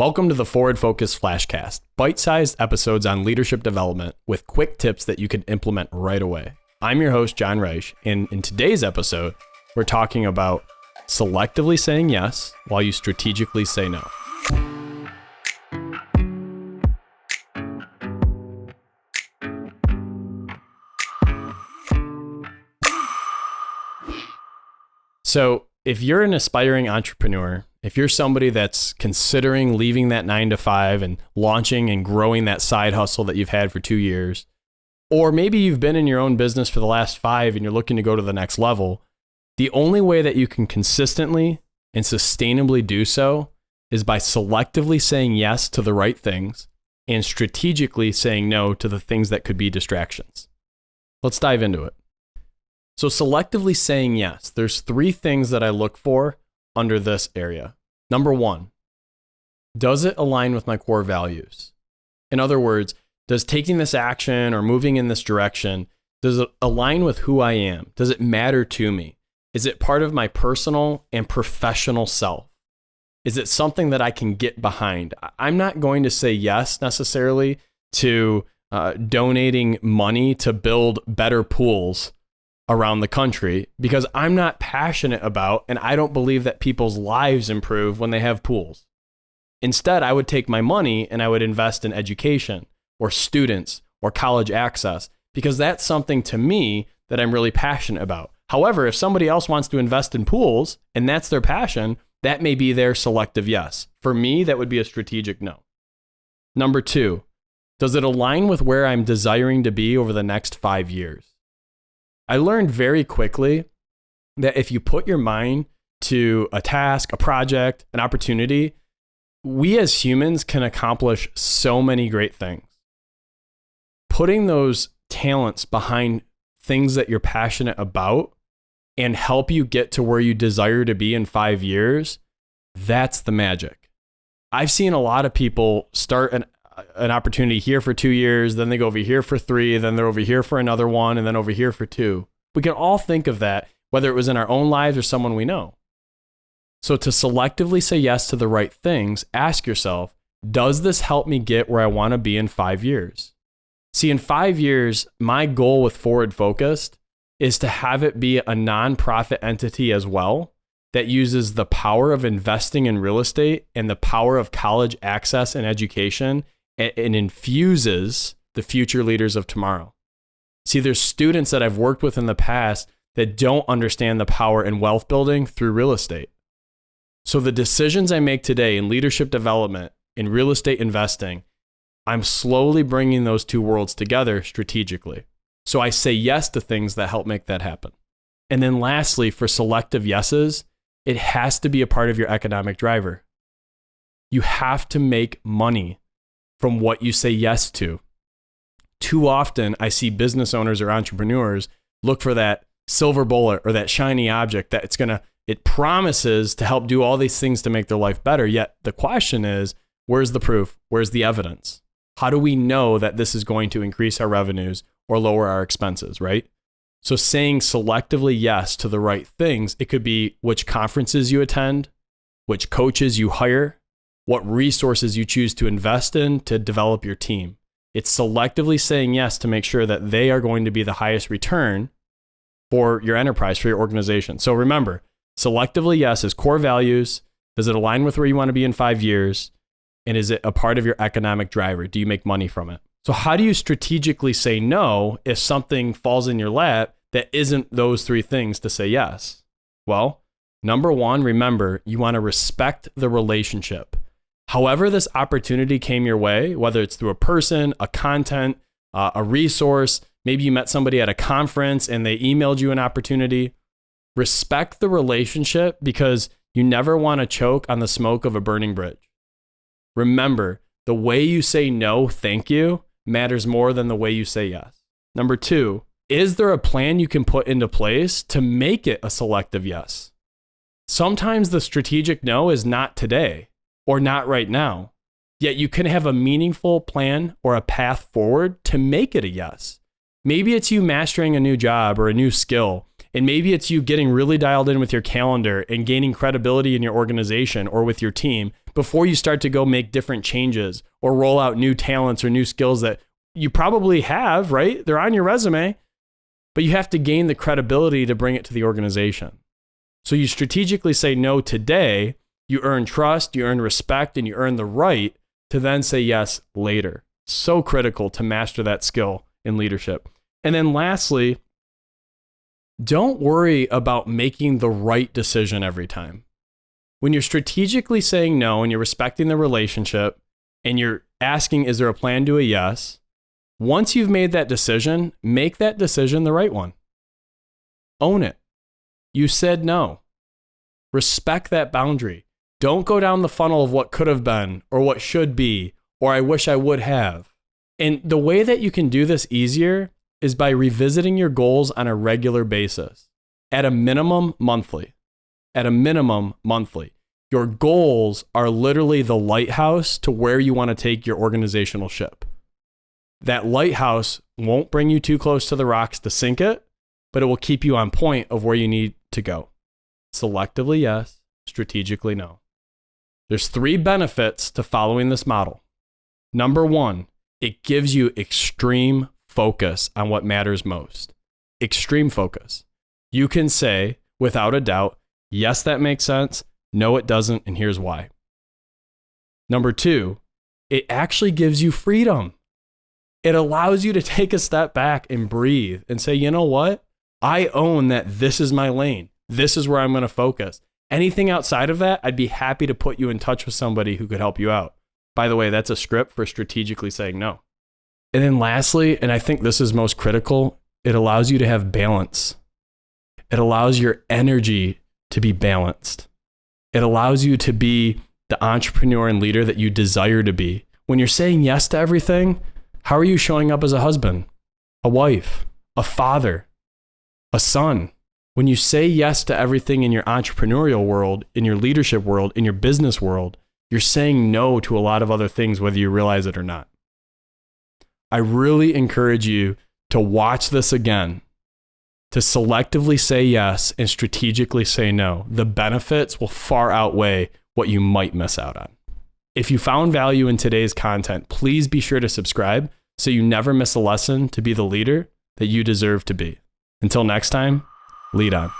Welcome to the Forward Focus FlashCast, bite-sized episodes on leadership development with quick tips that you can implement right away. I'm your host, Jon Reusch, and in today's episode, we're talking about selectively saying yes while you strategically say no. So if you're an aspiring entrepreneur, if you're somebody that's considering leaving that 9-to-5 and launching and growing that side hustle that you've had for 2 years, or maybe you've been in your own business for the last 5 and you're looking to go to the next level, the only way that you can consistently and sustainably do so is by selectively saying yes to the right things and strategically saying no to the things that could be distractions. Let's dive into it. So selectively saying yes, there's 3 things that I look for under this area. Number 1, does it align with my core values? In other words, does taking this action or moving in this direction, does it align with who I am? Does it matter to me? Is it part of my personal and professional self? Is it something that I can get behind? I'm not going to say yes necessarily to donating money to build better pools around the country because I'm not passionate about, and I don't believe that people's lives improve when they have pools. Instead, I would take my money and I would invest in education or students or college access because that's something to me that I'm really passionate about. However, if somebody else wants to invest in pools and that's their passion, that may be their selective yes. For me, that would be a strategic no. Number 2, does it align with where I'm desiring to be over the next 5 years? I learned very quickly that if you put your mind to a task, a project, an opportunity, we as humans can accomplish so many great things. Putting those talents behind things that you're passionate about and help you get to where you desire to be in 5 years, that's the magic. I've seen a lot of people start an opportunity here for 2 years, then they go over here for 3, then they're over here for another 1, and then over here for 2. We can all think of that, whether it was in our own lives or someone we know. So to selectively say yes to the right things, ask yourself, does this help me get where I want to be in 5 years? See, in 5 years, my goal with Forward Focused is to have it be a nonprofit entity as well that uses the power of investing in real estate and the power of college access and education and infuses the future leaders of tomorrow. See, there's students that I've worked with in the past that don't understand the power in wealth building through real estate. So the decisions I make today in leadership development, in real estate investing, I'm slowly bringing those 2 worlds together strategically. So I say yes to things that help make that happen. And then lastly, for selective yeses, it has to be a part of your economic driver. You have to make money from what you say yes to. Too often, I see business owners or entrepreneurs look for that silver bullet or that shiny object that it promises to help do all these things to make their life better. Yet the question is, where's the proof? Where's the evidence? How do we know that this is going to increase our revenues or lower our expenses, right? So saying selectively yes to the right things, it could be which conferences you attend, which coaches you hire, what resources you choose to invest in to develop your team. It's selectively saying yes to make sure that they are going to be the highest return for your enterprise, for your organization. So remember, selectively yes is core values. Does it align with where you want to be in 5 years? And is it a part of your economic driver? Do you make money from it? So how do you strategically say no if something falls in your lap that isn't those 3 things to say yes? Well, number 1, remember, you want to respect the relationship. However this opportunity came your way, whether it's through a person, a content, a resource, maybe you met somebody at a conference and they emailed you an opportunity, respect the relationship because you never want to choke on the smoke of a burning bridge. Remember, the way you say no, thank you, matters more than the way you say yes. Number 2, is there a plan you can put into place to make it a selective yes? Sometimes the strategic no is not today or not right now, yet you can have a meaningful plan or a path forward to make it a yes. Maybe it's you mastering a new job or a new skill, and maybe it's you getting really dialed in with your calendar and gaining credibility in your organization or with your team before you start to go make different changes or roll out new talents or new skills that you probably have, right? They're on your resume, but you have to gain the credibility to bring it to the organization. So you strategically say no today, you earn trust, you earn respect, and you earn the right to then say yes later. So critical to master that skill in leadership. And then lastly, don't worry about making the right decision every time. When you're strategically saying no and you're respecting the relationship and you're asking, is there a plan to a yes? Once you've made that decision, make that decision the right one. Own it. You said no. Respect that boundary. Don't go down the funnel of what could have been or what should be or I wish I would have. And the way that you can do this easier is by revisiting your goals on a regular basis, at a minimum monthly. At a minimum monthly. Your goals are literally the lighthouse to where you want to take your organizational ship. That lighthouse won't bring you too close to the rocks to sink it, but it will keep you on point of where you need to go. Selectively yes, strategically no. There's 3 benefits to following this model. Number 1, it gives you extreme focus on what matters most. Extreme focus. You can say, without a doubt, yes, that makes sense. No, it doesn't, and here's why. Number 2, it actually gives you freedom. It allows you to take a step back and breathe and say, you know what? I own that this is my lane. This is where I'm going to focus. Anything outside of that, I'd be happy to put you in touch with somebody who could help you out. By the way, that's a script for strategically saying no. And then lastly, and I think this is most critical, it allows you to have balance. It allows your energy to be balanced. It allows you to be the entrepreneur and leader that you desire to be. When you're saying yes to everything, how are you showing up as a husband, a wife, a father, a son? When you say yes to everything in your entrepreneurial world, in your leadership world, in your business world, you're saying no to a lot of other things, whether you realize it or not. I really encourage you to watch this again, to selectively say yes and strategically say no. The benefits will far outweigh what you might miss out on. If you found value in today's content, please be sure to subscribe so you never miss a lesson to be the leader that you deserve to be. Until next time, lead on.